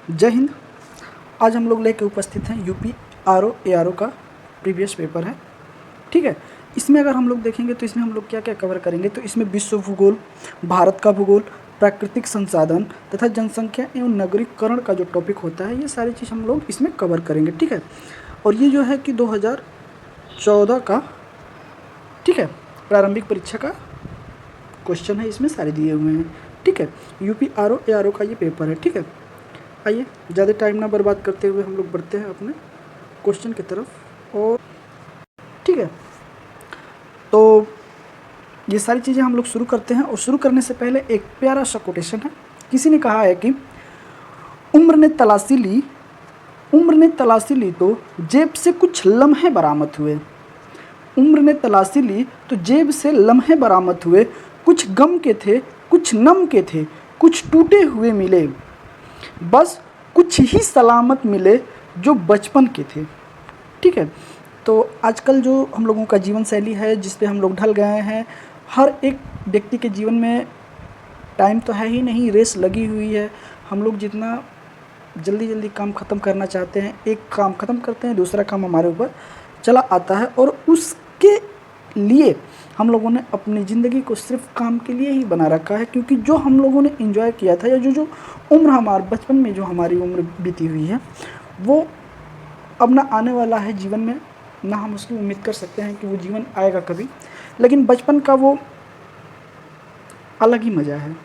जय हिंद। आज हम लोग लेके उपस्थित हैं यूपी आरओ एआरओ का प्रीवियस पेपर है। ठीक है, इसमें अगर हम लोग देखेंगे तो इसमें हम लोग क्या क्या कवर करेंगे, तो इसमें विश्व भूगोल, भारत का भूगोल, प्राकृतिक संसाधन तथा जनसंख्या एवं नगरीकरण का जो टॉपिक होता है, ये सारी चीज़ हम लोग इसमें कवर करेंगे। ठीक है, और ये जो है कि 2014 का, ठीक है, प्रारंभिक परीक्षा का क्वेश्चन है, इसमें सारे दिए हुए हैं। ठीक है, यूपी आरओ एआरओ का ये पेपर है। ठीक है, आइए ज़्यादा टाइम ना बर्बाद करते हुए हम लोग बढ़ते हैं अपने क्वेश्चन की तरफ। और ठीक है, तो ये सारी चीज़ें हम लोग शुरू करते हैं। और शुरू करने से पहले एक प्यारा सा कोटेशन है। किसी ने कहा है कि उम्र ने तलाशी ली तो जेब से कुछ लम्हे बरामद हुए। उम्र ने तलाशी ली तो जेब से लम्हे बरामद हुए, कुछ गम के थे, कुछ नम के थे, कुछ टूटे हुए मिले, बस कुछ ही सलामत मिले जो बचपन के थे। ठीक है, तो आजकल जो हम लोगों का जीवन शैली है, जिस पे हम लोग ढल गए हैं, हर एक व्यक्ति के जीवन में टाइम तो है ही नहीं, रेस लगी हुई है। हम लोग जितना जल्दी काम ख़त्म करना चाहते हैं, एक काम ख़त्म करते हैं, दूसरा काम हमारे ऊपर चला आता है, और उसके लिए हम लोगों ने अपनी ज़िंदगी को सिर्फ काम के लिए ही बना रखा है। क्योंकि जो हम लोगों ने एंजॉय किया था, या जो उम्र हमारे बचपन में जो हमारी उम्र बीती हुई है, वो अब ना आने वाला है जीवन में, ना हम उसकी उम्मीद कर सकते हैं कि वो जीवन आएगा कभी। लेकिन बचपन का वो अलग ही मज़ा है।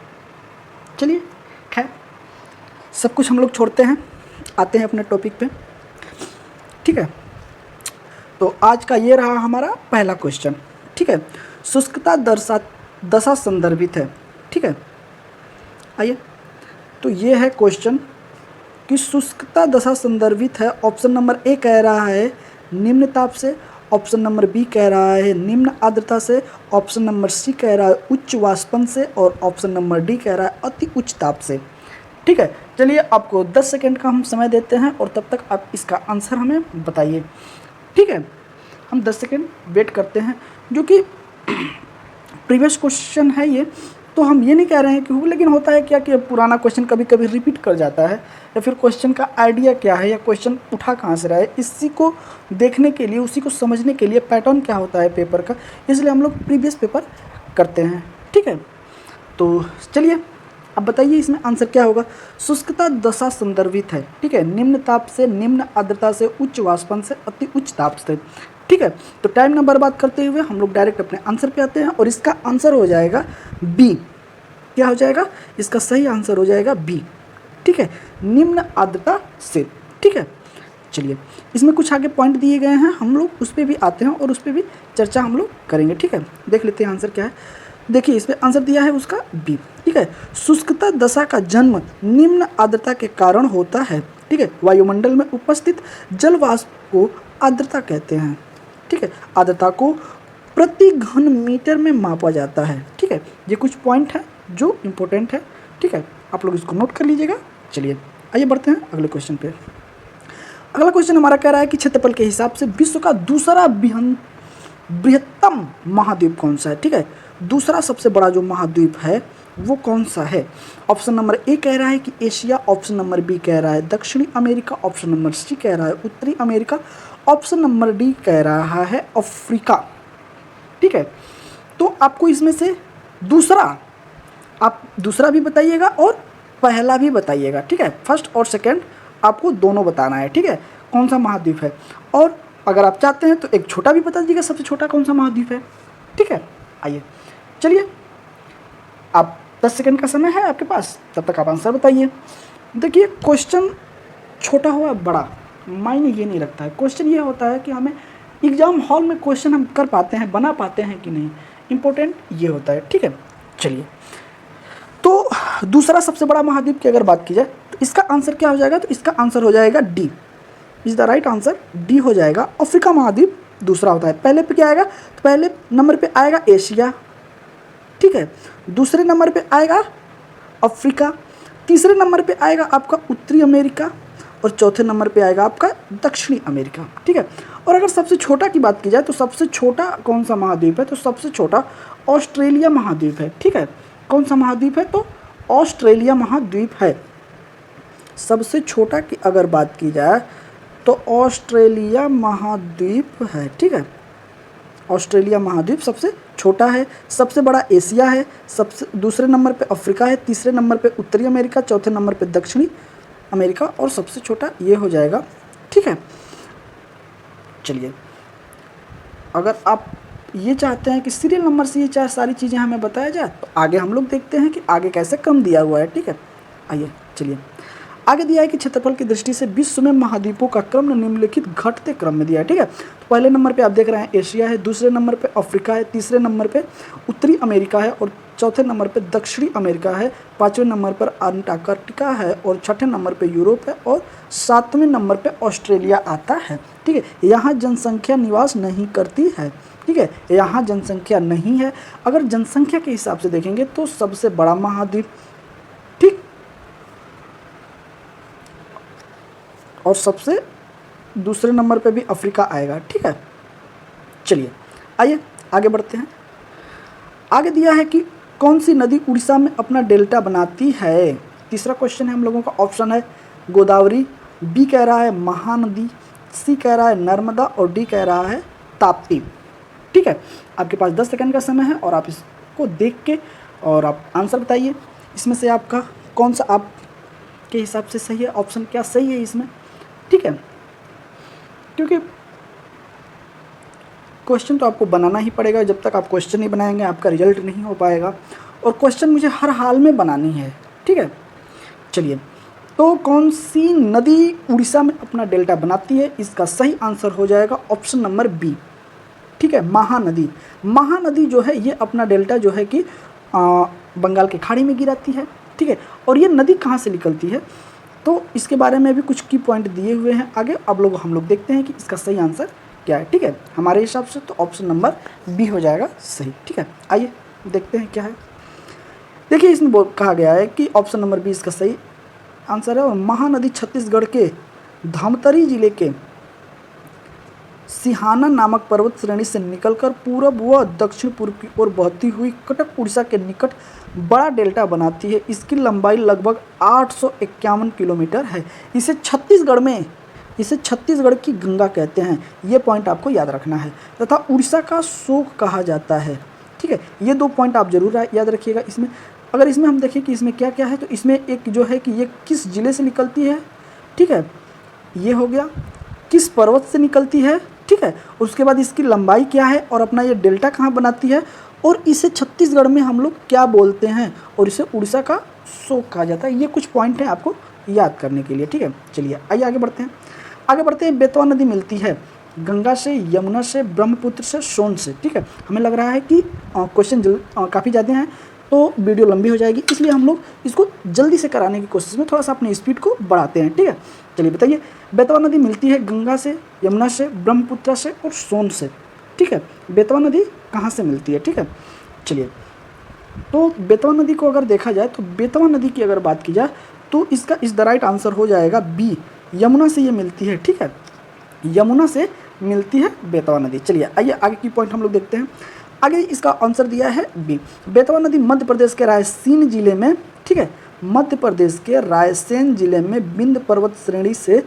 चलिए खैर, सब कुछ हम लोग छोड़ते हैं, आते हैं अपने टॉपिक पे। ठीक है, तो आज का ये रहा हमारा पहला क्वेश्चन। ठीक है, शुष्कता दशा संदर्भित है। ठीक है, आइए, तो ये है क्वेश्चन कि शुष्कता दशा संदर्भित है। ऑप्शन नंबर ए कह रहा है निम्न ताप से, ऑप्शन नंबर बी कह रहा है निम्न आर्द्रता से, ऑप्शन नंबर सी कह रहा है उच्च वाष्पन से, और ऑप्शन नंबर डी कह रहा है अति उच्च ताप से। ठीक है, चलिए आपको 10 सेकेंड का हम समय देते हैं, और तब तक आप इसका आंसर हमें बताइए। ठीक है, हम 10 सेकेंड वेट करते हैं। जो कि प्रीवियस क्वेश्चन है ये, तो हम ये नहीं कह रहे हैं कि हो, लेकिन होता है क्या कि पुराना क्वेश्चन कभी कभी रिपीट कर जाता है, या फिर क्वेश्चन का आइडिया क्या है, या क्वेश्चन उठा कहाँ से रहा है, इसी को देखने के लिए, उसी को समझने के लिए पैटर्न क्या होता है पेपर का, इसलिए हम लोग प्रीवियस पेपर करते हैं। ठीक है, तो चलिए अब बताइए इसमें आंसर क्या होगा। शुष्कता दशा संदर्भित है। ठीक है, निम्न ताप से, निम्न आर्द्रता से, उच्च वाष्पन से, अति उच्च ताप से। ठीक है, तो टाइम ना बर्बाद करते हुए हम लोग डायरेक्ट अपने आंसर पे आते हैं, और इसका आंसर हो जाएगा बी। क्या हो जाएगा? इसका सही आंसर हो जाएगा बी। ठीक है, निम्न आर्द्रता से। ठीक है, चलिए इसमें कुछ आगे पॉइंट दिए गए हैं, हम लोग उस पर भी आते हैं और उस पर भी चर्चा हम लोग करेंगे। ठीक है, देख लेते हैं आंसर क्या है। देखिए, इस पर आंसर दिया है उसका बी। ठीक है, शुष्कता दशा का जन्म निम्न आर्द्रता के कारण होता है। ठीक है, वायुमंडल में उपस्थित जल वाष्प को आर्द्रता कहते हैं। ठीक है, आर्द्रता को प्रति घन मीटर में मापा जाता है। ठीक है, ये कुछ पॉइंट है जो इम्पोर्टेंट है। ठीक है, आप लोग इसको नोट कर लीजिएगा। चलिए आइए बढ़ते हैं अगले क्वेश्चन पे। अगला क्वेश्चन हमारा कह रहा है कि क्षेत्रफल के हिसाब से विश्व का दूसरा बृहत्तम महाद्वीप कौन सा है। ठीक है, दूसरा सबसे बड़ा जो महाद्वीप है वो कौन सा है। ऑप्शन नंबर ए कह रहा है कि एशिया, ऑप्शन नंबर बी कह रहा है दक्षिणी अमेरिका, ऑप्शन नंबर सी कह रहा है उत्तरी अमेरिका, ऑप्शन नंबर डी कह रहा है अफ्रीका। ठीक है, तो आपको इसमें से आप दूसरा भी बताइएगा और पहला भी बताइएगा। ठीक है, फर्स्ट और सेकंड आपको दोनों बताना है। ठीक है, कौन सा महाद्वीप है, और अगर आप चाहते हैं तो एक छोटा भी बता दीजिएगा, सबसे छोटा कौन सा महाद्वीप है। ठीक है, आइए चलिए, आप 10 सेकंड का समय है आपके पास, तब तक आप आंसर बताइए। देखिए, क्वेश्चन छोटा हो या बड़ा मायने ये नहीं रखता है। क्वेश्चन ये होता है कि हमें एग्जाम हॉल में क्वेश्चन हम कर पाते हैं, बना पाते हैं कि नहीं, इम्पोर्टेंट ये होता है। ठीक है, चलिए, तो दूसरा सबसे बड़ा महाद्वीप की अगर बात की जाए तो इसका आंसर क्या हो जाएगा, तो इसका आंसर हो जाएगा D. Is the right answer, D हो जाएगा। अफ्रीका महाद्वीप दूसरा होता है। पहले पे क्या आएगा, तो पहले नंबर पे आएगा एशिया। ठीक है, दूसरे नंबर पे आएगा अफ्रीका, तीसरे नंबर पे आएगा आपका उत्तरी अमेरिका, और चौथे नंबर पे आएगा आपका दक्षिणी अमेरिका। ठीक है, और अगर सबसे छोटा की बात की जाए तो सबसे छोटा कौन सा महाद्वीप है, तो सबसे छोटा ऑस्ट्रेलिया महाद्वीप है। ठीक है, कौन सा महाद्वीप है, तो ऑस्ट्रेलिया महाद्वीप है। सबसे छोटा की अगर बात की जाए तो ऑस्ट्रेलिया महाद्वीप है, ठीक है। ऑस्ट्रेलिया महाद्वीप सबसे छोटा है। सबसे बड़ा एशिया है, सबसे दूसरे नंबर पे अफ्रीका है, तीसरे नंबर पे उत्तरी अमेरिका, चौथे नंबर पे दक्षिणी अमेरिका और सबसे छोटा ये हो जाएगा, ठीक है। चलिए, अगर आप ये चाहते हैं कि सीरियल नंबर से ये सारी चीज़ें हमें बताया जाए तो आगे हम लोग देखते हैं कि आगे कैसे क्रम दिया हुआ है, ठीक है। आइए चलिए, आगे दिया है कि क्षेत्रफल की दृष्टि से विश्व में महाद्वीपों का क्रम निम्नलिखित घटते क्रम में दिया है, ठीक है। तो पहले नंबर पे आप देख रहे हैं एशिया है, दूसरे नंबर पे अफ्रीका है, तीसरे नंबर पे उत्तरी अमेरिका है और चौथे नंबर पे दक्षिणी अमेरिका है, पाँचवें नंबर पर अंटार्कटिका है और छठे नंबर पे यूरोप है और सातवें नंबर पे ऑस्ट्रेलिया आता है, ठीक है। यहाँ जनसंख्या निवास नहीं करती है, ठीक है, यहाँ जनसंख्या नहीं है। अगर जनसंख्या के हिसाब से देखेंगे तो सबसे बड़ा महाद्वीप, ठीक, और सबसे दूसरे नंबर पे भी अफ्रीका आएगा, ठीक है। चलिए आइए आगे बढ़ते हैं। आगे दिया है कि कौन सी नदी उड़ीसा में अपना डेल्टा बनाती है। तीसरा क्वेश्चन है हम लोगों का, ऑप्शन है गोदावरी, बी कह रहा है महानदी, सी कह रहा है नर्मदा और डी कह रहा है ताप्ती, ठीक है। आपके पास 10 सेकंड का समय है और आप इसको देख के और आप आंसर बताइए इसमें से आपका कौन सा आपके हिसाब से सही है, ऑप्शन क्या सही है इसमें, ठीक है। क्योंकि क्वेश्चन तो आपको बनाना ही पड़ेगा, जब तक आप क्वेश्चन नहीं बनाएंगे आपका रिजल्ट नहीं हो पाएगा और क्वेश्चन मुझे हर हाल में बनानी है, ठीक है। चलिए, तो कौन सी नदी उड़ीसा में अपना डेल्टा बनाती है, इसका सही आंसर हो जाएगा ऑप्शन नंबर बी, ठीक है, महानदी। महानदी जो है ये अपना डेल्टा जो है कि बंगाल की खाड़ी में गिराती है, ठीक है। और ये नदी कहाँ से निकलती है तो इसके बारे में भी कुछ की पॉइंट दिए हुए हैं आगे, अब हम लोग देखते हैं कि इसका सही आंसर क्या है, ठीक है। हमारे हिसाब से तो ऑप्शन नंबर बी हो जाएगा सही, ठीक है। आइए देखते हैं क्या है। देखिए, इसमें कहा गया है कि ऑप्शन नंबर बी इसका सही आंसर है और महानदी छत्तीसगढ़ के धमतरी जिले के सिहाना नामक पर्वत श्रेणी से निकलकर पूरब व दक्षिण पूर्व की ओर बहती हुई कटक उड़ीसा के निकट बड़ा डेल्टा बनाती है। इसकी लंबाई लगभग 851 किलोमीटर है। इसे छत्तीसगढ़ की गंगा कहते हैं, ये पॉइंट आपको याद रखना है, तथा उड़ीसा का शोक कहा जाता है, ठीक है। ये 2 पॉइंट आप जरूर याद रखिएगा इसमें। अगर इसमें हम देखें कि इसमें क्या क्या है तो इसमें एक जो है कि ये किस जिले से निकलती है, ठीक है, ये हो गया, किस पर्वत से निकलती है, ठीक है, उसके बाद इसकी लंबाई क्या है और अपना ये डेल्टा कहाँ बनाती है और इसे छत्तीसगढ़ में हम लोग क्या बोलते हैं और इसे उड़ीसा का शोक कहा जाता है। ये कुछ पॉइंट हैं आपको याद करने के लिए, ठीक है। चलिए आइए आगे बढ़ते हैं। बेतवा नदी मिलती है गंगा से, यमुना से, ब्रह्मपुत्र से, सोन से, ठीक है। हमें लग रहा है कि क्वेश्चन काफ़ी ज़्यादा हैं तो वीडियो लंबी हो जाएगी, इसलिए हम लोग इसको जल्दी से कराने की कोशिश में थोड़ा सा अपनी स्पीड को बढ़ाते हैं, ठीक है। चलिए बताइए, बेतवा नदी मिलती है गंगा से, यमुना से, ब्रह्मपुत्र से और सोन से, ठीक है। बेतवा नदी कहाँ से मिलती है, ठीक है। चलिए, तो बेतवा नदी को अगर देखा जाए तो बेतवा नदी की अगर बात की जाए तो इसका इस द राइट आंसर हो जाएगा बी, यमुना से ये मिलती है, ठीक है। यमुना से मिलती है बेतवा नदी। चलिए आइए आगे की पॉइंट हम लोग देखते हैं। आगे इसका आंसर दिया है बी, बेतवा नदी मध्य प्रदेश के रायसेन जिले में, ठीक है, मध्य प्रदेश के रायसेन जिले में बिंद पर्वत श्रेणी से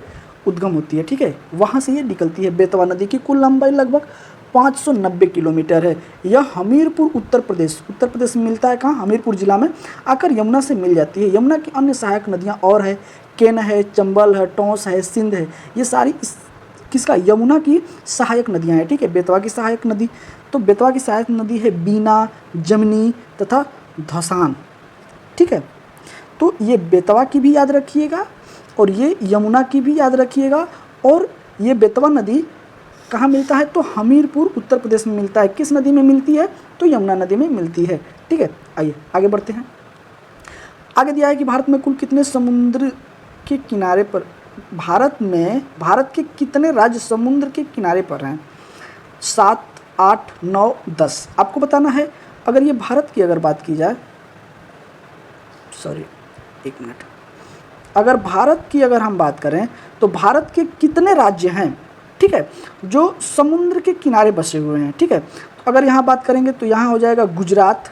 उद्गम होती है, ठीक है, वहाँ से ये निकलती है। बेतवा नदी की कुल लंबाई लगभग 590 किलोमीटर है। यह हमीरपुर उत्तर प्रदेश में मिलता है, कहाँ, हमीरपुर जिला में आकर यमुना से मिल जाती है। यमुना की अन्य सहायक नदियाँ और है, केन है, चंबल है, टोंस है, सिंध है, ये सारी किसका, यमुना की सहायक नदियाँ हैं, ठीक है। बेतवा की सहायक नदी, तो बेतवा की सहायक नदी है बीना, जमनी तथा धौसान, ठीक है। तो ये बेतवा की भी याद रखिएगा और ये यमुना की भी याद रखिएगा। और ये बेतवा नदी कहाँ मिलता है तो हमीरपुर उत्तर प्रदेश में मिलता है। किस नदी में मिलती है तो यमुना नदी में मिलती है, ठीक है। आइए आगे बढ़ते हैं। आगे दिया है कि भारत में कुल कितने समुद्र के किनारे पर, भारत के कितने राज्य समुद्र के किनारे पर हैं। 7, 8, 9, 10 आपको बताना है। अगर ये भारत की अगर बात की जाए, एक मिनट, अगर भारत की अगर हम बात करें तो भारत के कितने राज्य हैं, ठीक है, जो समुद्र के किनारे बसे हुए हैं, ठीक है। तो अगर यहाँ बात करेंगे तो यहाँ हो जाएगा गुजरात,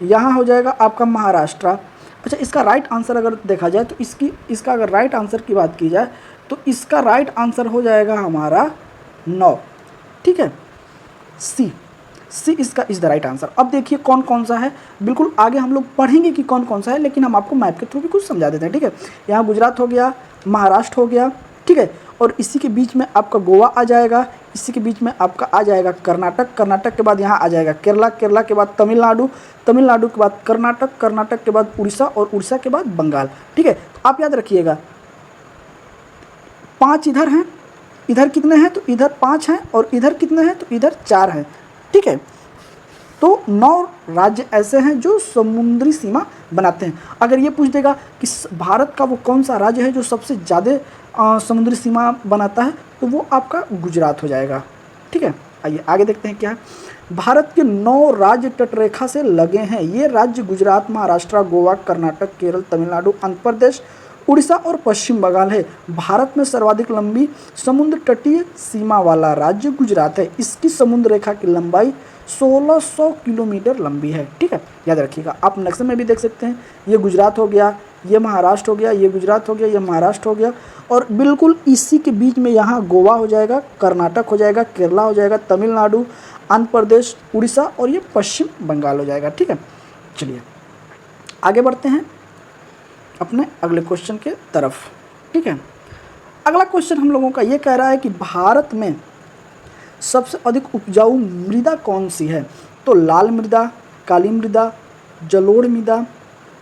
यहाँ हो जाएगा आपका महाराष्ट्र, अच्छा, इसका राइट आंसर अगर देखा जाए तो इसका अगर राइट आंसर की बात की जाए तो इसका राइट आंसर हो जाएगा हमारा 9, ठीक है, सी इसका इज द राइट आंसर। अब देखिए कौन कौन सा है, बिल्कुल आगे हम लोग पढ़ेंगे कि कौन कौन सा है, लेकिन हम आपको मैप के थ्रू भी कुछ समझा देते हैं, ठीक है। यहाँ गुजरात हो गया, महाराष्ट्र हो गया, ठीक है, और इसी के बीच में आपका गोवा आ जाएगा, इसी के बीच में आपका आ जाएगा कर्नाटक, कर्नाटक के बाद यहाँ आ जाएगा केरला, केरला के बाद तमिलनाडु, तमिलनाडु के बाद कर्नाटक, कर्नाटक के बाद उड़ीसा, और उड़ीसा के बाद बंगाल, ठीक है। तो आप याद रखिएगा 5 इधर हैं, इधर कितने हैं, तो इधर 5 हैं, और इधर कितने हैं, तो इधर 4 हैं, ठीक है। तो 9 राज्य ऐसे हैं जो समुद्री सीमा बनाते हैं। अगर ये पूछ देगा कि भारत का वो कौन सा राज्य है जो सबसे ज़्यादा समुद्री सीमा बनाता है, तो वो आपका गुजरात हो जाएगा, ठीक है। आइए आगे देखते हैं क्या है। भारत के 9 राज्य तटरेखा से लगे हैं। ये राज्य गुजरात, महाराष्ट्र, गोवा, कर्नाटक, केरल, तमिलनाडु, आंध्र प्रदेश, उड़ीसा और पश्चिम बंगाल है। भारत में सर्वाधिक लंबी समुद्र तटीय सीमा वाला राज्य गुजरात है। इसकी समुद्र रेखा की लंबाई 1600 किलोमीटर लंबी है, ठीक है, याद रखिएगा। आप नक्शे में भी देख सकते हैं, ये गुजरात हो गया, ये महाराष्ट्र हो गया, ये गुजरात हो गया, ये महाराष्ट्र हो गया, और बिल्कुल इसी के बीच में यहाँ गोवा हो जाएगा, कर्नाटक हो जाएगा, केरला हो जाएगा, तमिलनाडु, आंध्र प्रदेश, उड़ीसा, और ये पश्चिम बंगाल हो जाएगा, ठीक है। चलिए आगे बढ़ते हैं अपने अगले क्वेश्चन के तरफ, ठीक है। अगला क्वेश्चन हम लोगों का ये कह रहा है कि भारत में सबसे अधिक उपजाऊ मृदा कौन सी है। तो लाल मृदा, काली मृदा, जलोढ़ मृदा,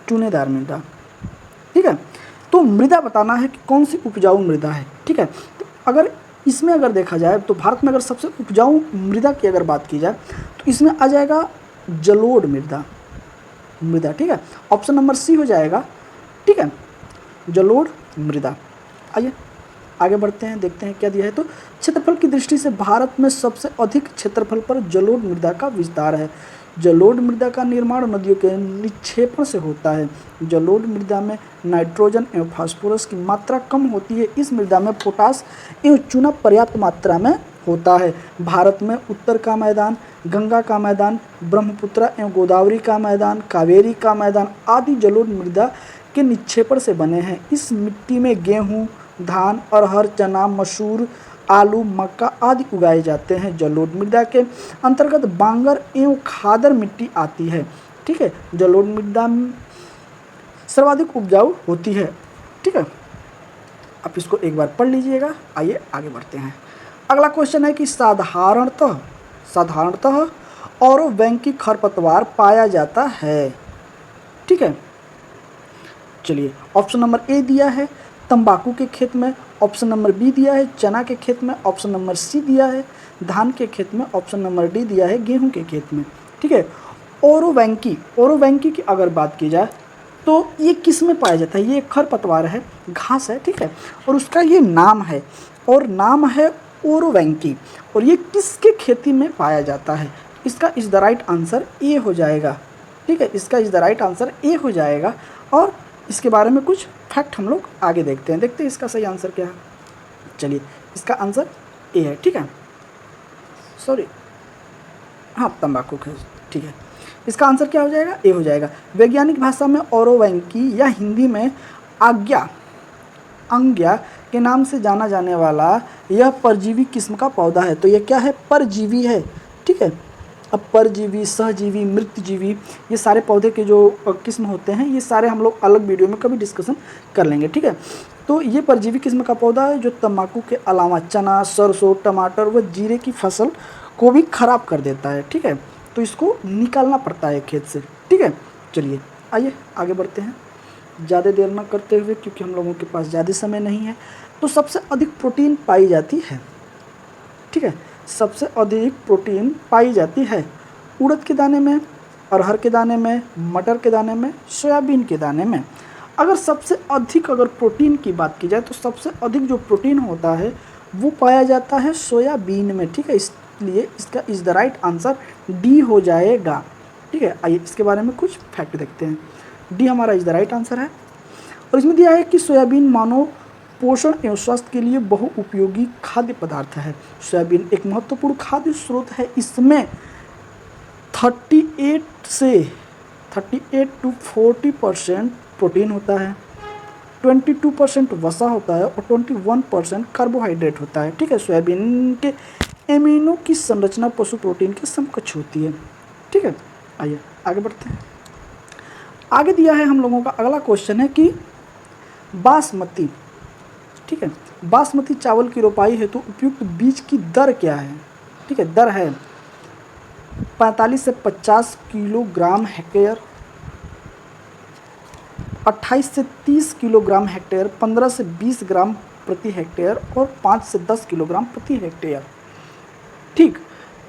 चूनेदार मृदा, ठीक है। तो मृदा बताना है कि कौन सी उपजाऊ मृदा है, ठीक है। तो अगर इसमें अगर देखा जाए तो भारत में अगर सबसे उपजाऊ मृदा की अगर बात की जाए तो इसमें आ जाएगा जलोढ़ मृदा, ठीक है। ऑप्शन नंबर सी हो जाएगा, ठीक है, जलोढ़ मृदा। आइए आगे बढ़ते हैं, देखते हैं क्या दिया है। तो क्षेत्रफल की दृष्टि से भारत में सबसे अधिक क्षेत्रफल पर जलोढ़ मृदा का विस्तार है। जलोढ़ मृदा का निर्माण नदियों के निक्षेपण से होता है। जलोढ़ मृदा में नाइट्रोजन एवं फास्फोरस की मात्रा कम होती है। इस मृदा में पोटास एवं चूना पर्याप्त मात्रा में होता है। भारत में उत्तर का मैदान, गंगा का मैदान, ब्रह्मपुत्र एवं गोदावरी का मैदान, कावेरी का मैदान आदि जलोढ़ मृदा के निक्षेपण से बने हैं। इस मिट्टी में गेहूँ, धान, अरहर, चना, मसूर, आलू, मक्का आदि उगाए जाते हैं। जलोढ़ मृदा के अंतर्गत बांगर एवं खादर मिट्टी आती है, ठीक है। जलोढ़ मृदा सर्वाधिक उपजाऊ होती है, ठीक है। आप इसको एक बार पढ़ लीजिएगा। आइए आगे बढ़ते हैं। अगला क्वेश्चन है कि साधारणतः औरवैंकी खरपतवार पाया जाता है, ठीक है। चलिए ऑप्शन नंबर ए दिया है तंबाकू के खेत में, ऑप्शन नंबर बी दिया है चना के खेत में, ऑप्शन नंबर सी दिया है धान के खेत में, ऑप्शन नंबर डी दिया है गेहूं के खेत में, ठीक है। औरवैंकी की अगर बात की जाए तो ये किस में पाया जाता है। ये खरपतवार है, घास है, ठीक है, और उसका ये नाम है, और नाम है औरवैंकी, और ये किसके खेती में पाया जाता है। इसका is the right answer A हो जाएगा, ठीक है, इसका is the right answer A हो जाएगा। और इसके बारे में कुछ फैक्ट हम लोग आगे देखते हैं, देखते हैं इसका सही आंसर क्या है। चलिए इसका आंसर ए है, ठीक है, सॉरी, हाँ तंबाकू है, ठीक है। इसका आंसर क्या हो जाएगा, ए हो जाएगा। वैज्ञानिक भाषा में औरवैंकी या हिंदी में अंग्या के नाम से जाना जाने वाला यह परजीवी किस्म का पौधा है। तो यह क्या है, परजीवी है, ठीक है। अब परजीवी, सहजीवी, मृतजीवी, ये सारे पौधे के जो किस्म होते हैं, ये सारे हम लोग अलग वीडियो में कभी डिस्कशन कर लेंगे, ठीक है। तो ये परजीवी किस्म का पौधा है जो तंबाकू के अलावा चना, सरसों, टमाटर व जीरे की फसल को भी खराब कर देता है, ठीक है। तो इसको निकालना पड़ता है खेत से, ठीक है। चलिए आइए आगे बढ़ते हैं, ज़्यादा देर न करते हुए, क्योंकि हम लोगों के पास ज़्यादा समय नहीं है। तो सबसे अधिक प्रोटीन पाई जाती है, ठीक है, सबसे अधिक प्रोटीन पाई जाती है उड़द के दाने में, अरहर के दाने में, मटर के दाने में, सोयाबीन के दाने में। अगर सबसे अधिक अगर प्रोटीन की बात की जाए तो सबसे अधिक जो प्रोटीन होता है वो पाया जाता है सोयाबीन में, ठीक है। इसलिए इसका is the right answer D हो जाएगा, ठीक है। आइए इसके बारे में कुछ फैक्ट देखते हैं। डी हमारा इज द राइट आंसर है, और इसमें दिया है कि सोयाबीन मानव पोषण एवं स्वास्थ्य के लिए बहुउपयोगी खाद्य पदार्थ है। सोयाबीन एक महत्वपूर्ण खाद्य स्रोत है। इसमें 38 to 40% प्रोटीन होता है, 22% वसा होता है और 21% कार्बोहाइड्रेट होता है। ठीक है, सोयाबीन के एमिनो की संरचना पशु प्रोटीन के समकक्ष होती है। ठीक है, आइए आगे बढ़ते हैं। आगे दिया है हम लोगों का अगला क्वेश्चन है कि बासमती, ठीक है, बासमती चावल की रोपाई हेतु उपयुक्त बीज की दर क्या है? ठीक है, दर है 45 से 50 किलोग्राम हेक्टेयर, 28 से 30 किलोग्राम हेक्टेयर, 15 से 20 ग्राम प्रति हेक्टेयर और 5 से 10 किलोग्राम प्रति हेक्टेयर। ठीक,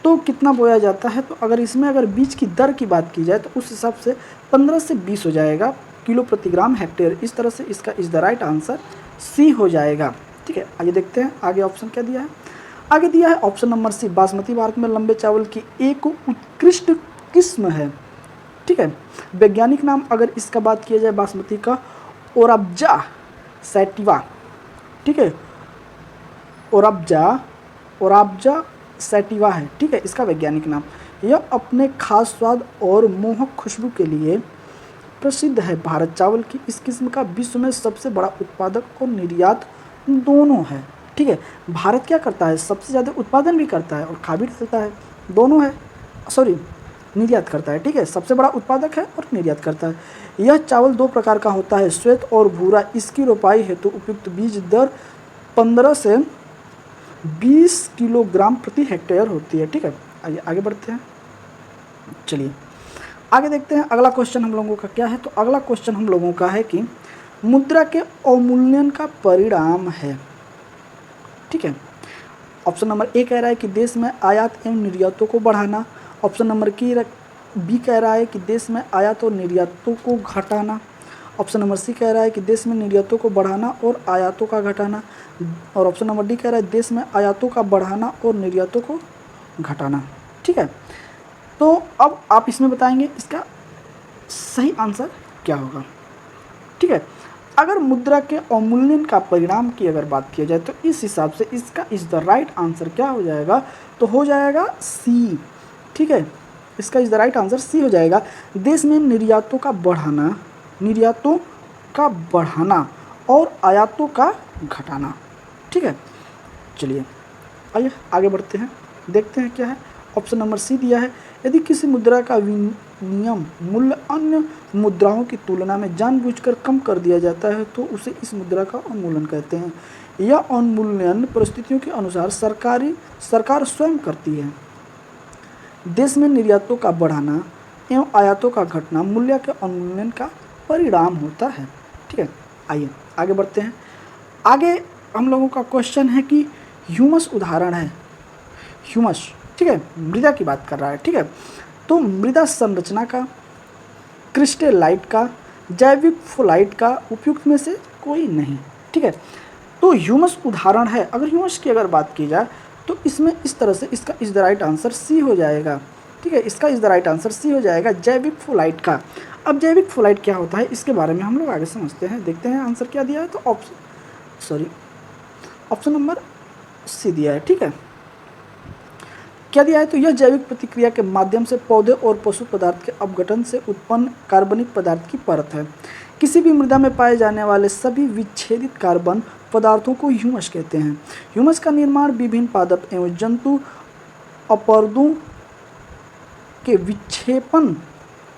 तो कितना बोया जाता है? तो अगर इसमें अगर बीज की दर की बात की जाए तो उस हिसाब से 15 से 20 हो जाएगा किलो प्रति ग्राम हेक्टेयर। इस तरह से इसका is the right answer C हो जाएगा। ठीक है, आइए देखते हैं आगे ऑप्शन क्या दिया है। आगे दिया है option number C, basmati Bharat में लंबे चावल की एक उत्कृष्ट किस्म है। ठीक है, वैज्ञानिक नाम अगर इसका बात किया जाए बासमती का ओराब्जा सैटिवा। ठीक है, ओराब्जा सैटिवा है। ठीक है, इसका वैज्ञानिक नाम। यह अपने खास स्वाद और मोहक खुशबू के लिए प्रसिद्ध है। भारत चावल की इस किस्म का विश्व में सबसे बड़ा उत्पादक और निर्यात दोनों है। ठीक है, भारत क्या करता है? सबसे ज़्यादा उत्पादन भी करता है और खा भी डालता है, दोनों है। सॉरी, निर्यात करता है। ठीक है, सबसे बड़ा उत्पादक है और निर्यात करता है। यह चावल दो प्रकार का होता है, श्वेत और भूरा। इसकी रोपाई हेतु उपयुक्त बीज दर 15 से 20 किलोग्राम प्रति हेक्टेयर होती है। ठीक है, आइए आगे बढ़ते हैं। चलिए आगे देखते हैं अगला क्वेश्चन हम लोगों का क्या है। तो अगला क्वेश्चन हम लोगों का है कि मुद्रा के अवमूल्यन का परिणाम है। ठीक है, ऑप्शन नंबर ए कह रहा है कि देश में आयात एवं निर्यातों को बढ़ाना। ऑप्शन नंबर बी कह रहा है कि देश में आयात और निर्यातों को घटाना। ऑप्शन नंबर सी कह रहा है कि देश में निर्यातों को बढ़ाना और आयातों का घटाना। और ऑप्शन नंबर डी कह रहा है देश में आयातों का बढ़ाना और निर्यातों को घटाना। ठीक है, तो अब आप इसमें बताएंगे इसका सही आंसर क्या होगा। ठीक है, अगर मुद्रा के अवमूल्यन का परिणाम की अगर बात की जाए तो इस हिसाब से इसका इज द राइट आंसर क्या हो जाएगा? तो हो जाएगा सी। ठीक है, इसका is the right answer C हो जाएगा। देश में निर्यातों का बढ़ाना और आयातों का घटाना। ठीक है, चलिए आइए आगे बढ़ते हैं, देखते हैं क्या है। ऑप्शन नंबर सी दिया है, यदि किसी मुद्रा का विनिमय मूल्य अन्य मुद्राओं की तुलना में जानबूझकर कम कर दिया जाता है तो उसे इस मुद्रा का अवमूल्यन कहते हैं। यह अवमूल्यन परिस्थितियों के अनुसार सरकार स्वयं करती है। देश में निर्यातों का बढ़ाना एवं आयातों का घटना मूल्य के अवमूल्यन का परिणाम होता है। ठीक है, आइए आगे बढ़ते हैं। आगे हम लोगों का क्वेश्चन है कि ह्यूमस उदाहरण है। ह्यूमस, ठीक है, मृदा की बात कर रहा है। ठीक है, तो मृदा संरचना का, क्रिस्टलाइट का, जैविक फोलाइट का उपयुक्त में से कोई नहीं। ठीक है, तो ह्यूमस उदाहरण है। अगर ह्यूमस की अगर बात की जाए तो इसमें इस तरह से इसका is the right answer C हो जाएगा। ठीक है, इसका is the right answer C हो जाएगा, जैविक फोलाइट का। अब जैविक फोलाइट क्या होता है इसके बारे में हम लोग आगे समझते हैं, देखते हैं आंसर क्या दिया है। तो ऑप्शन नंबर सी दिया है। ठीक है, क्या दिया है? तो यह जैविक प्रतिक्रिया के माध्यम से पौधे और पशु पदार्थ के अपघटन से उत्पन्न कार्बनिक पदार्थ की परत है। किसी भी मृदा में पाए जाने वाले सभी विच्छेदित कार्बन पदार्थों को ह्यूमस कहते हैं। ह्यूमस का निर्माण विभिन्न पादप एवं जंतु अपरदों के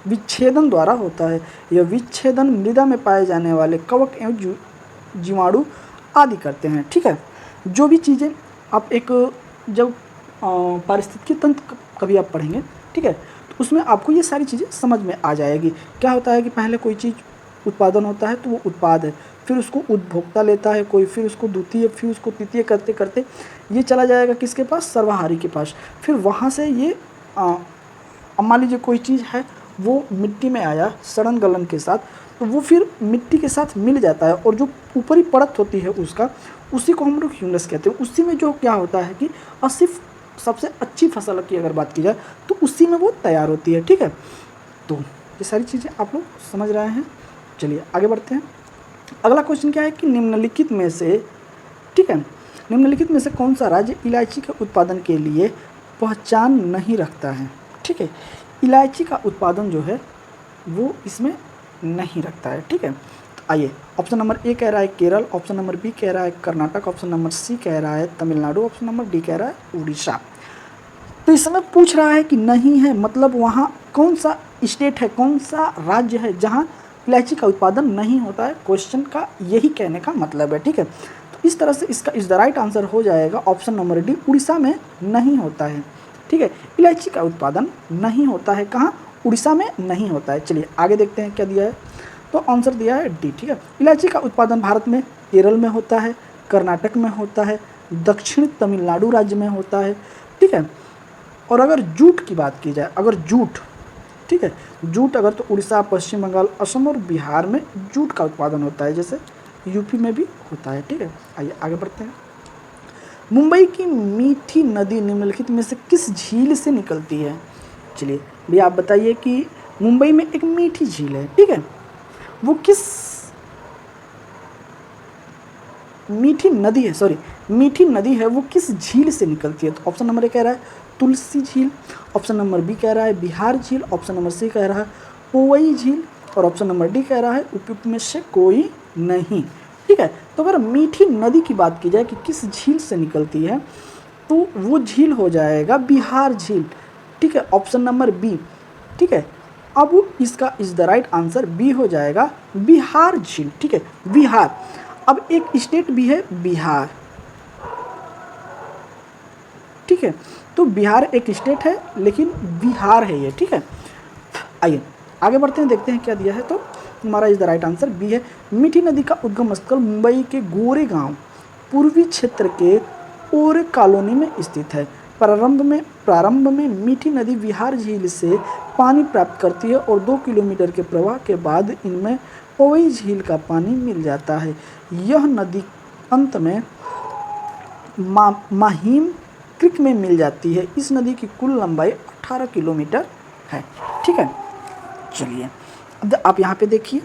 विच्छेदन द्वारा होता है। यह विच्छेदन मृदा में पाए जाने वाले कवक एवं जीवाणु आदि करते हैं। ठीक है, जो भी चीज़ें आप जब पारिस्थितिकी तंत्र कभी आप पढ़ेंगे, ठीक है, तो उसमें आपको ये सारी चीज़ें समझ में आ जाएगी। क्या होता है कि पहले कोई चीज़ उत्पादन होता है तो वो उत्पाद है, फिर उसको उपभोक्ता लेता है कोई, फिर उसको द्वितीय, फिर उसको तृतीय करते करते ये चला जाएगा किसके पास? सर्वहारी के पास। फिर वहाँ से ये मान लीजिए कोई चीज़ है वो मिट्टी में आया सड़न गलन के साथ, तो वो फिर मिट्टी के साथ मिल जाता है और जो ऊपरी परत होती है उसका, उसी को हम लोग ह्यूमस कहते हैं। उसी में जो क्या होता है कि सिर्फ सबसे अच्छी फसल की अगर बात की जाए तो उसी में वो तैयार होती है। ठीक है, तो ये सारी चीज़ें आप लोग समझ रहे हैं। चलिए आगे बढ़ते हैं। अगला क्वेश्चन क्या है कि निम्नलिखित में से, ठीक है, निम्नलिखित में से कौन सा राज्य इलायची के उत्पादन के लिए पहचान नहीं रखता है? ठीक है, इलायची का उत्पादन जो है वो इसमें नहीं रखता है। ठीक है, तो आइए, ऑप्शन नंबर ए कह रहा है केरल, ऑप्शन नंबर बी कह रहा है कर्नाटक, ऑप्शन नंबर सी कह रहा है तमिलनाडु, ऑप्शन नंबर डी कह रहा है उड़ीसा। तो इस समय पूछ रहा है कि नहीं है, मतलब वहाँ कौन सा स्टेट है, कौन सा राज्य है जहाँ इलायची का उत्पादन नहीं होता है, क्वेश्चन का यही कहने का मतलब है। ठीक है, तो इस तरह से इसका इस द राइट आंसर हो जाएगा ऑप्शन नंबर डी, उड़ीसा में नहीं होता है। ठीक है, इलायची का उत्पादन नहीं होता है, कहाँ, उड़ीसा में नहीं होता है। चलिए आगे देखते हैं क्या दिया है, तो आंसर दिया है डी। ठीक है, इलायची का उत्पादन भारत में केरल में होता है, कर्नाटक में होता है, दक्षिण तमिलनाडु राज्य में होता है। ठीक है, और अगर जूट की बात की जाए, अगर जूट, ठीक है, जूट अगर, तो उड़ीसा, पश्चिम बंगाल, असम और बिहार में जूट का उत्पादन होता है, जैसे यूपी में भी होता है। ठीक है, आइए आगे बढ़ते हैं। मुंबई की मीठी नदी निम्नलिखित में से किस झील से निकलती है? चलिए भैया आप बताइए कि मुंबई में एक मीठी झील है, ठीक है, वो किस मीठी नदी है, सॉरी मीठी नदी है, वो किस झील से निकलती है? तो ऑप्शन नंबर ए कह रहा है तुलसी झील, ऑप्शन नंबर बी कह रहा है बिहार झील, ऑप्शन नंबर सी कह रहा है पोवई झील, और ऑप्शन नंबर डी कह रहा है उपयुक्त में से कोई नहीं। ठीक है, तो अगर मीठी नदी की बात की जाए कि किस झील से निकलती है, तो वो झील हो जाएगा बिहार झील। ठीक है, ऑप्शन नंबर बी। ठीक है, अब इसका is the right answer B हो जाएगा बिहार झील। ठीक है, बिहार। अब एक स्टेट भी है बिहार। ठीक है, तो बिहार एक स्टेट है लेकिन बिहार है ये। ठीक है, आइए आगे बढ़ते हैं, देखते हैं क्या दिया है। तो हमारा is the right answer B है। मीठी नदी का उद्गम स्थल मुंबई के गोरेगांव पूर्वी क्षेत्र के ओरे कॉलोनी में स्थित है। प्रारंभ में मीठी नदी बिहार झील से पानी प्राप्त करती है और 2 किलोमीटर के प्रवाह के बाद इनमें पोवई झील का पानी मिल जाता है। यह नदी अंत में माहिम क्रिक में मिल जाती है। इस नदी की कुल लंबाई 18 किलोमीटर है। ठीक है, चलिए अब आप यहाँ पे देखिए,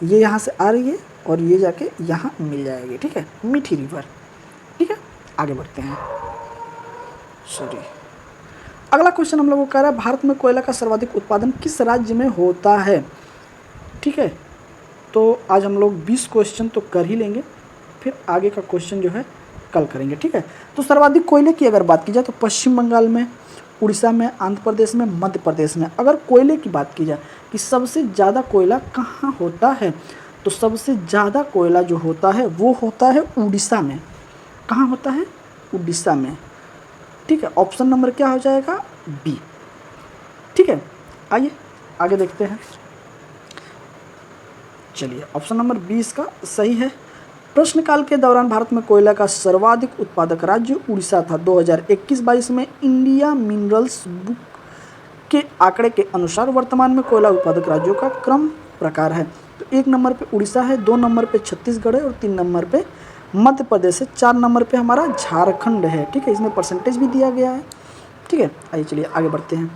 ये यहाँ से आ रही है और ये जाके यहाँ मिल जाएगी। ठीक है, मीठी रिवर। ठीक है, आगे बढ़ते हैं। सॉरी, अगला क्वेश्चन हम लोगों को कह रहा है भारत में कोयला का सर्वाधिक उत्पादन किस राज्य में होता है? ठीक है, तो आज हम लोग 20 क्वेश्चन तो कर ही लेंगे, फिर आगे का क्वेश्चन जो है कल करेंगे। ठीक है, तो सर्वाधिक कोयले की अगर बात की जाए तो पश्चिम बंगाल में, उड़ीसा में, आंध्र प्रदेश में, मध्य प्रदेश में। अगर कोयले की बात की जाए कि सबसे ज़्यादा कोयला कहाँ होता है, तो सबसे ज़्यादा कोयला जो होता है वो होता है उड़ीसा में। कहाँ होता है? उड़ीसा में। ठीक है, ऑप्शन नंबर क्या हो जाएगा? बी। ठीक है, आइए आगे देखते हैं। चलिए, ऑप्शन नंबर बी इसका सही है। प्रश्नकाल के दौरान भारत में कोयला का सर्वाधिक उत्पादक राज्य उड़ीसा था। 2021-22 में इंडिया मिनरल्स बुक के आंकड़े के अनुसार वर्तमान में कोयला उत्पादक राज्यों का क्रम प्रकार है। तो 1 नंबर पे उड़ीसा है, 2 नंबर पे छत्तीसगढ़ है और 3 नंबर पे मध्य प्रदेश है, 4 नंबर पे हमारा झारखंड है। ठीक है, इसमें परसेंटेज भी दिया गया है। ठीक है, आइए चलिए आगे बढ़ते हैं।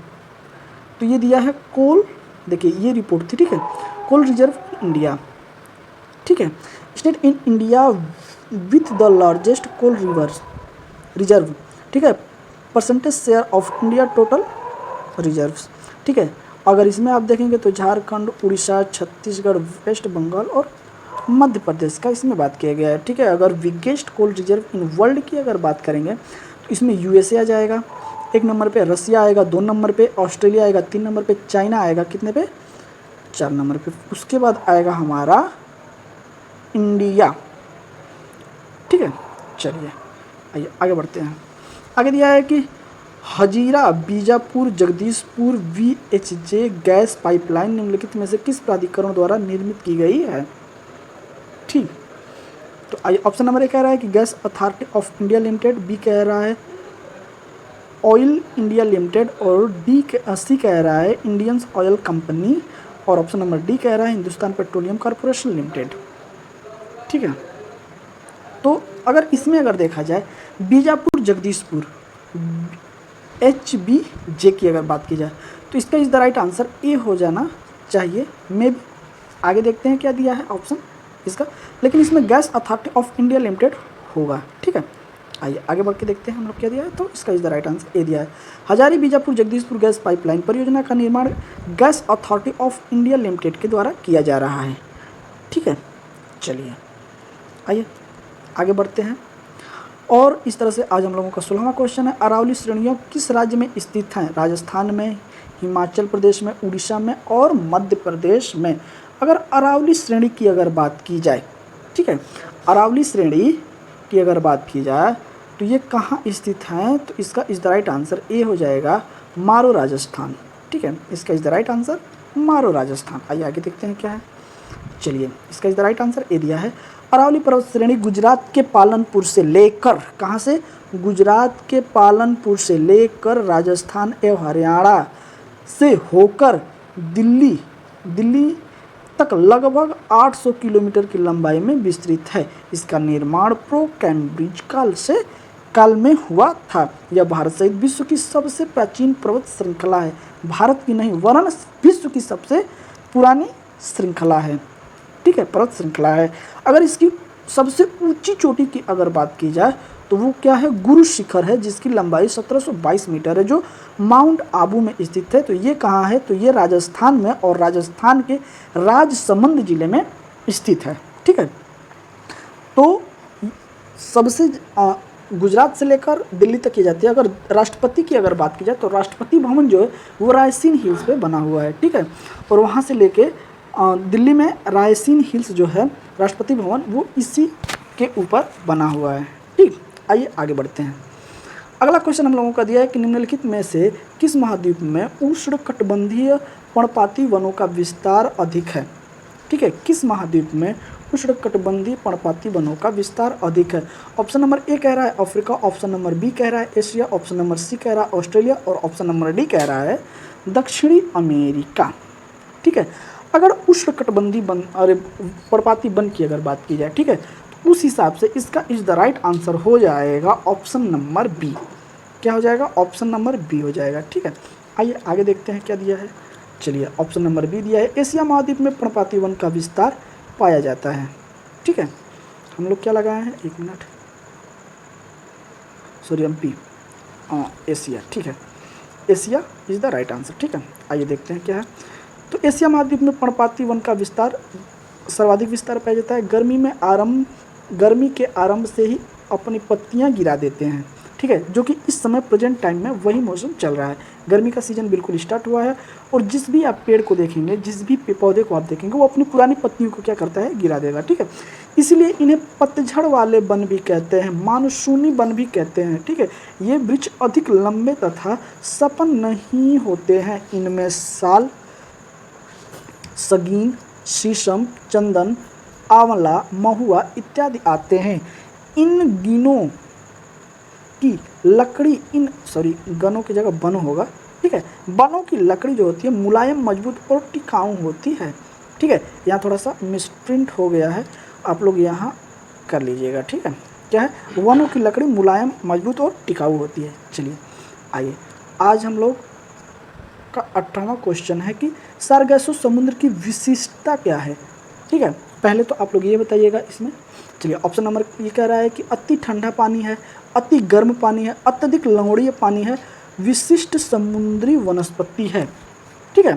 तो ये दिया है कोल, देखिए ये रिपोर्ट थी। ठीक है, कोल रिजर्व इंडिया। ठीक है, state in India with the largest coal reserve. ठीक है, percentage share of India total reserves. ठीक है, अगर इसमें आप देखेंगे तो झारखंड, उड़ीसा, छत्तीसगढ़, वेस्ट बंगाल और मध्य प्रदेश का इसमें बात किया गया है। ठीक है, अगर biggest coal reserve in world की अगर बात करेंगे तो इसमें यूएसए आ जाएगा, 1 नंबर पे रसिया आएगा, 2 नंबर पे ऑस्ट्रेलिया आएगा, 3 नंबर पे चाइना आएगा, कितने पे? 4 नंबर पे। उसके बाद आएगा हमारा इंडिया। ठीक है, चलिए आइए आगे बढ़ते हैं। आगे दिया है कि Hazira Bijapur Jagdishpur VHJ gas pipeline निम्नलिखित में से किस प्राधिकरण द्वारा निर्मित की गई है? ठीक, तो आइए ऑप्शन नंबर ए कह रहा है कि Gas Authority of India Limited, B कह रहा है ऑयल इंडिया लिमिटेड और सी कह रहा है इंडियन ऑयल कंपनी और ऑप्शन नंबर डी कह रहा है हिंदुस्तान पेट्रोलियम कॉरपोरेशन लिमिटेड। ठीक है, तो अगर इसमें अगर देखा जाए बीजापुर जगदीशपुर HBJ की अगर बात की जाए तो इसका is the right answer A हो जाना चाहिए। मे भी आगे देखते हैं क्या दिया है ऑप्शन इसका, लेकिन इसमें gas Authority of India limited होगा। ठीक है, आइए आगे बढ़ के देखते हैं हम लोग क्या दिया है। तो इसका is the right answer A दिया है। हजारी बीजापुर जगदीशपुर गैस पाइपलाइन परियोजना का निर्माण gas Authority of India limited के द्वारा किया जा रहा है। ठीक है, चलिए आइए आगे बढ़ते हैं। और इस तरह से आज हम लोगों का 16वां क्वेश्चन है, अरावली श्रेणियों किस राज्य में स्थित हैं? राजस्थान में, हिमाचल प्रदेश में, उड़ीसा में और मध्य प्रदेश में। अगर अरावली श्रेणी की अगर बात की जाए, ठीक है, अरावली श्रेणी की अगर बात की जाए तो ये कहाँ स्थित है? तो इसका is the right answer A हो जाएगा मारो राजस्थान। ठीक है, इसका इज द राइट आंसर मारो राजस्थान। आइए आगे देखते हैं क्या है। चलिए, इसका is the right answer A दिया है। अरावली पर्वत श्रेणी गुजरात के पालनपुर से लेकर, कहाँ से? गुजरात के पालनपुर से लेकर राजस्थान एवं हरियाणा से होकर दिल्ली तक लगभग 800 किलोमीटर की लंबाई में विस्तृत है। इसका निर्माण प्रो कैम्ब्रिज काल में हुआ था। यह भारत सहित विश्व की सबसे प्राचीन पर्वत श्रृंखला है। भारत की नहीं वरन विश्व की सबसे पुरानी श्रृंखला है। ठीक है, पर्वत श्रृंखला है। अगर इसकी सबसे ऊंची चोटी की अगर बात की जाए तो वो क्या है? गुरु शिखर है, जिसकी लंबाई 1722 मीटर है, जो माउंट आबू में स्थित है। तो ये कहाँ है? तो ये राजस्थान में, और राजस्थान के राजसमंद जिले में स्थित है। ठीक है, तो सबसे गुजरात से लेकर दिल्ली तक की जाती है। अगर राष्ट्रपति की अगर बात की जाए तो राष्ट्रपति भवन जो है वो रायसीन हिल्स पे बना हुआ है। ठीक है, और वहाँ से लेके दिल्ली में रायसीन हिल्स जो है राष्ट्रपति भवन, वो इसी के ऊपर बना हुआ है। ठीक, आइए आगे बढ़ते हैं। अगला क्वेश्चन हम लोगों का दिया है कि निम्नलिखित में से किस महाद्वीप में उष्णकटिबंधीय पर्णपाती वनों का विस्तार अधिक है? ठीक है, किस महाद्वीप में उष्णकटिबंधीय पर्णपाती वनों का विस्तार अधिक है? ऑप्शन नंबर ए कह रहा है अफ्रीका, ऑप्शन नंबर बी कह रहा है एशिया, ऑप्शन नंबर सी कह रहा है ऑस्ट्रेलिया और ऑप्शन नंबर डी कह रहा है दक्षिणी अमेरिका। ठीक है, अगर उष्णकटिबंधीय वन और पर्णपाती वन की अगर बात की जाए, ठीक है, तो उस हिसाब से इसका इज द राइट आंसर हो जाएगा ऑप्शन नंबर बी। क्या हो जाएगा? ऑप्शन नंबर बी हो जाएगा। ठीक है, आइए आगे देखते हैं क्या दिया है। चलिए, ऑप्शन नंबर बी दिया है, एशिया महाद्वीप में पर्णपाती वन का विस्तार पाया जाता है। ठीक है, हम लोग क्या लगाए हैं? एक मिनट, सॉरी बी, एशिया। ठीक है, Asia is the right answer. ठीक है, आइए देखते हैं क्या है। तो एशिया महाद्वीप में पर्णपाती वन का विस्तार सर्वाधिक विस्तार पाया जाता है। गर्मी के आरंभ से ही अपनी पत्तियां गिरा देते हैं। ठीक है, जो कि इस समय प्रेजेंट टाइम में वही मौसम चल रहा है। गर्मी का सीजन बिल्कुल स्टार्ट हुआ है और जिस भी आप पेड़ को देखेंगे, जिस भी पौधे को आप देखेंगे, वो अपनी पुरानी पत्तियों को क्या करता है? गिरा देगा। ठीक है, इसीलिए इन्हें पतझड़ वाले वन भी कहते हैं, मानसूनी वन भी कहते हैं। ठीक है, ये वृक्ष अधिक लंबे तथा सपन नहीं होते हैं। इनमें साल, सगीन, शीशम, चंदन, आंवला, महुआ इत्यादि आते हैं। इन गिनों की लकड़ी गनों की जगह बनो होगा। ठीक है, बनों की लकड़ी जो होती है मुलायम, मजबूत और टिकाऊ होती है। ठीक है, यहाँ थोड़ा सा मिसप्रिंट हो गया है, आप लोग यहाँ कर लीजिएगा। ठीक है, क्या है? वनों की लकड़ी मुलायम, मजबूत और टिकाऊ होती है। चलिए आइए, आज हम लोग का 18वां क्वेश्चन है कि सारगैसो समुद्र की विशिष्टता क्या है? ठीक है, पहले तो आप लोग ये बताइएगा इसमें। चलिए, ऑप्शन नंबर ये कह रहा है कि अति ठंडा पानी है, अति गर्म पानी है, अत्यधिक लवणीय पानी है, विशिष्ट समुद्री वनस्पति है। ठीक है,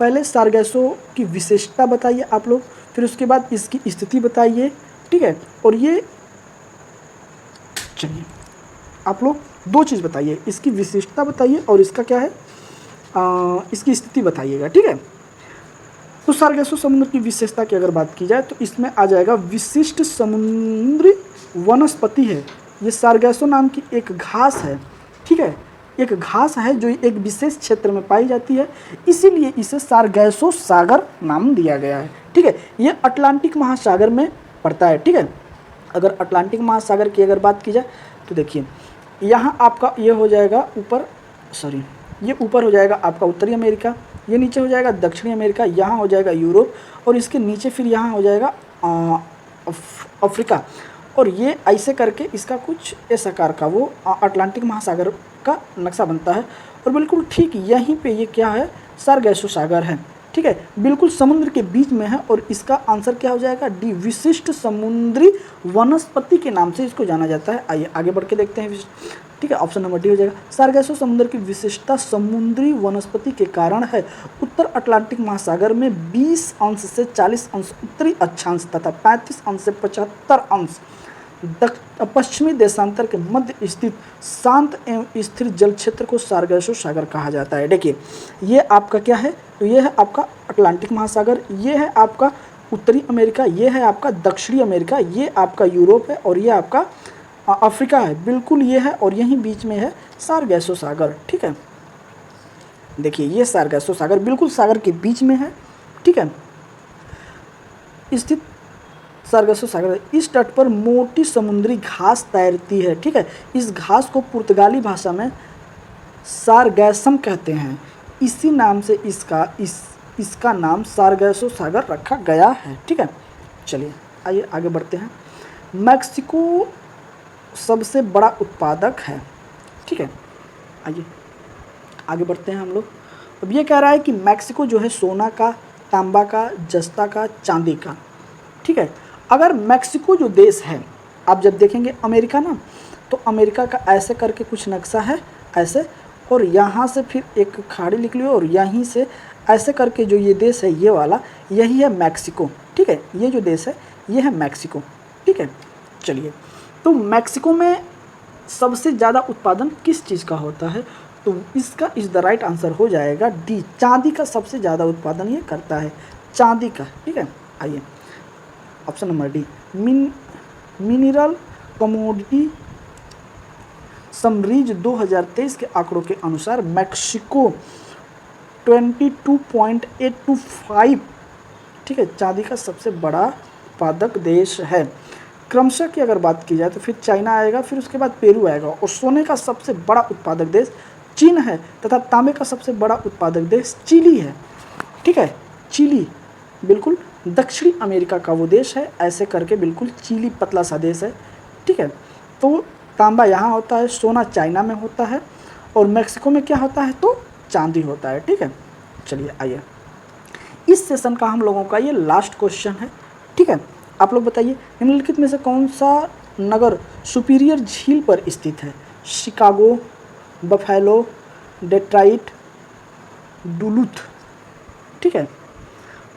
पहले सारगैसो की विशेषता बताइए आप लोग, फिर उसके बाद इसकी स्थिति बताइए। ठीक है, और ये चलिए आप लोग दो चीज़ बताइए, इसकी विशिष्टता बताइए और इसका क्या है इसकी स्थिति बताइएगा। ठीक है, तो सारगैसो समुद्र की विशेषता की अगर बात की जाए तो इसमें आ जाएगा विशिष्ट समुद्री वनस्पति है। ये सारगैसो नाम की एक घास है। ठीक है, एक घास है जो एक विशेष क्षेत्र में पाई जाती है, इसीलिए इसे सारगैसो सागर नाम दिया गया है। ठीक है, ये अटलांटिक महासागर में पड़ता है। ठीक है, अगर अटलांटिक महासागर की अगर बात की जाए तो देखिए, यहाँ आपका ये हो जाएगा ये ऊपर हो जाएगा आपका उत्तरी अमेरिका, ये नीचे हो जाएगा दक्षिणी अमेरिका, यहाँ हो जाएगा यूरोप और इसके नीचे फिर यहाँ हो जाएगा अफ्रीका। और ये ऐसे करके इसका कुछ इस आकार का वो अटलांटिक महासागर का नक्शा बनता है। और बिल्कुल ठीक यहीं पे ये क्या है? सारगैसो सागर है। ठीक है, बिल्कुल समुद्र के बीच में है और इसका आंसर क्या हो जाएगा, डी, विशिष्ट समुद्री वनस्पति के नाम से इसको जाना जाता है। आइए आगे बढ़ के देखते हैं। ठीक है, ऑप्शन नंबर डी हो जाएगा। सारगैसो समुद्र की विशिष्टता समुद्री वनस्पति के कारण है। उत्तर अटलांटिक महासागर में 20 अंश से 40 अंश उत्तरी अक्षांश तथा 35 अंश से 75 अंश पश्चिमी देशांतर के मध्य स्थित शांत एवं स्थिर जल क्षेत्र को सारगैसो सागर कहा जाता है। देखिए ये आपका क्या है, तो ये है आपका अटलांटिक महासागर, ये है आपका उत्तरी अमेरिका, ये है आपका दक्षिणी अमेरिका, ये आपका यूरोप है और ये आपका अफ्रीका है, बिल्कुल ये है, और यहीं बीच में है सारगैसो सागर। ठीक है, देखिए ये सारगैसो सागर बिल्कुल सागर के बीच में है। ठीक है, स्थित सारगैसो सागर, इस तट पर मोटी समुद्री घास तैरती है। ठीक है, इस घास को पुर्तगाली भाषा में सारगैसम कहते हैं। इसी नाम से इसका नाम सारगैसो सागर रखा गया है। ठीक है, चलिए आइए आगे बढ़ते हैं। मैक्सिको सबसे बड़ा उत्पादक है। ठीक है, आइए आगे बढ़ते हैं हम लोग। अब ये कह रहा है कि मैक्सिको जो है सोना का, तांबा का, जस्ता का, चांदी का। ठीक है, अगर मैक्सिको जो देश है, आप जब देखेंगे अमेरिका ना, तो अमेरिका का ऐसे करके कुछ नक्शा है ऐसे, और यहाँ से फिर एक खाड़ी निकली और यहीं से ऐसे करके जो ये देश है ये वाला, यही है मैक्सिको। ठीक है, ये जो देश है ये है मैक्सिको। ठीक है, चलिए, तो मैक्सिको में सबसे ज़्यादा उत्पादन किस चीज़ का होता है, तो इसका इज द राइट आंसर हो जाएगा डी, चांदी का सबसे ज़्यादा उत्पादन ये करता है, चांदी का। ठीक है, आइए option number D, mineral commodity summaries 2023 के आंकड़ों के अनुसार मैक्सिको 22.825, ठीक है, चांदी का सबसे बड़ा उत्पादक देश है। क्रमशः की अगर बात की जाए तो फिर चाइना आएगा, फिर उसके बाद पेरू आएगा, और सोने का सबसे बड़ा उत्पादक देश चीन है तथा तांबे का सबसे बड़ा उत्पादक देश चिली है। ठीक है, चिली बिल्कुल दक्षिणी अमेरिका का वो देश है, ऐसे करके बिल्कुल चिली पतला सा देश है। ठीक है, तो तांबा यहाँ होता है, सोना चाइना में होता है, और मैक्सिको में क्या होता है, तो चांदी होता है। ठीक है, चलिए आइए, इस सेशन का हम लोगों का ये लास्ट क्वेश्चन है। ठीक है, आप लोग बताइए निम्नलिखित में से कौन सा नगर सुपीरियर झील पर स्थित है, शिकागो, बफेलो, डेट्राइट, डुलूथ। ठीक है,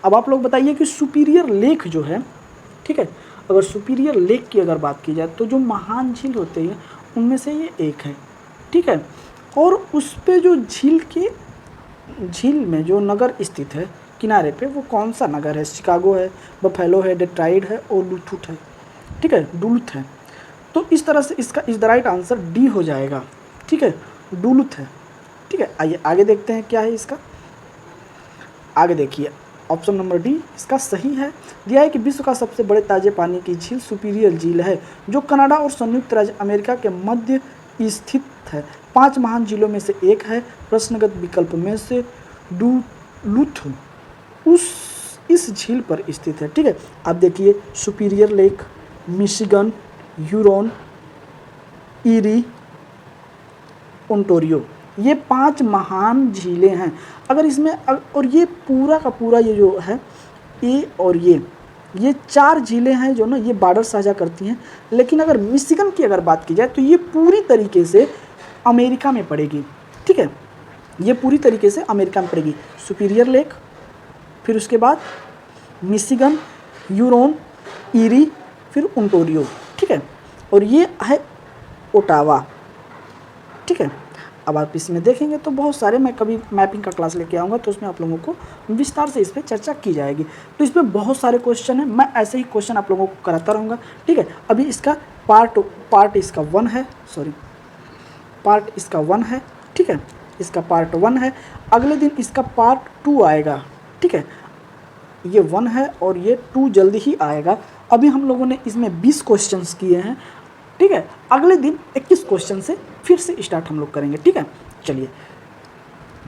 अब आप लोग बताइए कि सुपीरियर लेक जो है, ठीक है, अगर सुपीरियर लेक की अगर बात की जाए तो जो महान झील होते हैं उनमें से ये एक है। ठीक है, और उस पे जो झील में जो नगर स्थित है किनारे पे, वो कौन सा नगर है, शिकागो है, बफेलो है, डेट्राइट है और डुलूथ है। ठीक है, डुलूथ है। तो इस तरह से इसका is the right answer D हो जाएगा। ठीक है, डुलूथ है। ठीक है, आइए आगे देखते हैं क्या है इसका। आगे देखिए, ऑप्शन नंबर डी इसका सही है। दिया है कि विश्व का सबसे बड़े ताजे पानी की झील सुपीरियर झील है, जो कनाडा और संयुक्त राज्य अमेरिका के मध्य स्थित है। 5 महान झीलों में से एक है। प्रश्नगत विकल्प में से डुलूथ इस झील पर स्थित है। ठीक है, आप देखिए superior lake, Michigan, Huron, eerie, Ontario, ये 5 महान झीलें हैं। अगर इसमें और ये पूरा का पूरा ये जो है और ये 4 झीलें हैं जो ना ये बॉर्डर साझा करती हैं। लेकिन अगर मिशिगन की अगर बात की जाए तो ये पूरी तरीके से अमेरिका में पड़ेगी। ठीक है, ये पूरी तरीके से अमेरिका में पड़ेगी। सुपीरियर लेक, फिर उसके बाद मिशिगन, ह्यूरॉन, ईरी, फिर ओंटारियो। ठीक है, और ये है ओटावा। ठीक है, अब आप इसमें देखेंगे तो बहुत सारे, मैं कभी मैपिंग का क्लास लेके आऊँगा तो उसमें आप लोगों को विस्तार से इस पर चर्चा की जाएगी। तो इसमें बहुत सारे क्वेश्चन हैं, मैं ऐसे ही क्वेश्चन आप लोगों को कराता रहूँगा। ठीक है, अभी इसका पार्ट इसका 1 है, पार्ट इसका 1 है। ठीक है, इसका पार्ट 1 है, अगले दिन इसका पार्ट 2 आएगा। ठीक है, ये 1 है और ये 2 जल्दी ही आएगा। अभी हम लोगों ने इसमें 20 क्वेश्चंस किए हैं। ठीक है, अगले दिन 21 क्वेश्चन से फिर से स्टार्ट हम लोग करेंगे। ठीक है, चलिए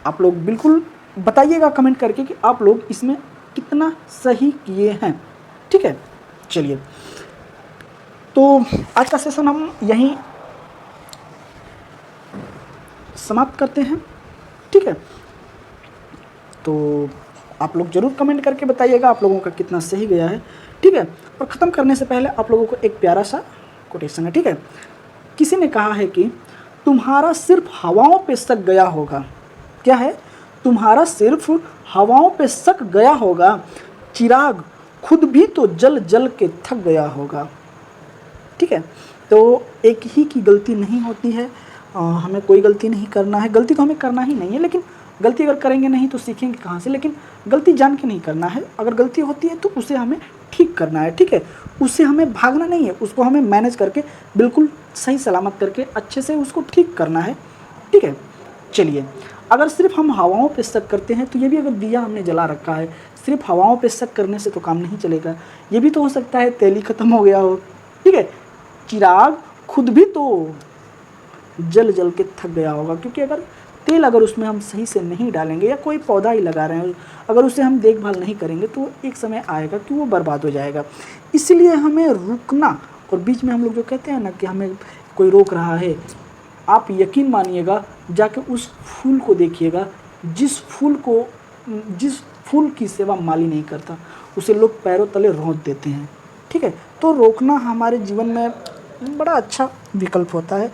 आप लोग बिल्कुल बताइएगा कमेंट करके कि आप लोग इसमें कितना सही किए हैं। ठीक है, चलिए तो आज का सेशन हम यहीं समाप्त करते हैं। ठीक है, तो आप लोग ज़रूर कमेंट करके बताइएगा आप लोगों का कितना सही गया है, ठीक है। और ख़त्म करने से पहले आप लोगों को एक प्यारा सा कोटेशन है, ठीक है। किसी ने कहा है कि तुम्हारा सिर्फ हवाओं पे शक गया होगा। क्या है? तुम्हारा सिर्फ हवाओं पे शक गया होगा, चिराग खुद भी तो जल जल के थक गया होगा, ठीक है। तो एक ही की गलती नहीं होती है, हमें कोई गलती नहीं करना है, गलती तो हमें करना ही नहीं है, लेकिन गलती अगर करेंगे नहीं तो सीखेंगे कहाँ से। लेकिन गलती जान के नहीं करना है, अगर गलती होती है तो उसे हमें ठीक करना है, ठीक है। उससे हमें भागना नहीं है, उसको हमें मैनेज करके बिल्कुल सही सलामत करके अच्छे से उसको ठीक करना है, ठीक है। चलिए, अगर सिर्फ हम हवाओं पे शक करते हैं तो ये भी, अगर दिया हमने जला रखा है, सिर्फ हवाओं पे शक करने से तो काम नहीं चलेगा। ये भी तो हो सकता है तेल ही ख़त्म हो गया हो, ठीक है। चिराग खुद भी तो जल जल के थक गया होगा, क्योंकि तेल अगर उसमें हम सही से नहीं डालेंगे, या कोई पौधा ही लगा रहे हैं, अगर उसे हम देखभाल नहीं करेंगे तो एक समय आएगा कि वो बर्बाद हो जाएगा। इसलिए हमें रुकना, और बीच में हम लोग जो कहते हैं ना कि हमें कोई रोक रहा है, आप यकीन मानिएगा जाके उस फूल को देखिएगा जिस फूल की सेवा माली नहीं करता, उसे लोग पैरों तले रौंद देते हैं, ठीक है। तो रोकना हमारे जीवन में बड़ा अच्छा विकल्प होता है।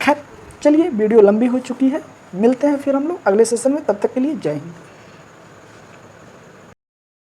खैर चलिए, वीडियो लंबी हो चुकी है, मिलते हैं फिर हम लोग अगले सेशन में, तब तक के लिए जय हिंद।